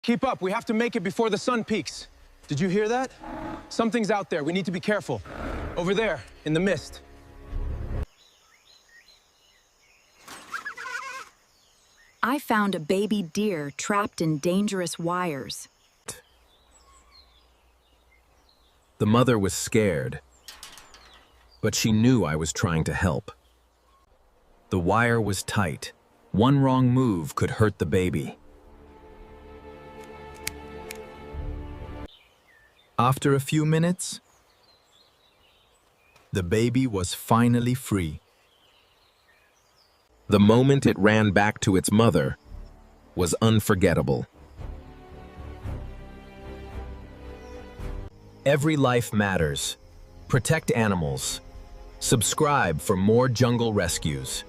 Keep up. We have to make it before the sun peaks. Did you hear that? Something's out there. We need to be careful. Over there, in the mist. I found a baby deer trapped in dangerous wires. The mother was scared, but she knew I was trying to help. The wire was tight. One wrong move could hurt the baby. After a few minutes, the baby was finally free. The moment it ran back to its mother was unforgettable. Every life matters. Protect animals. Subscribe for more jungle rescues.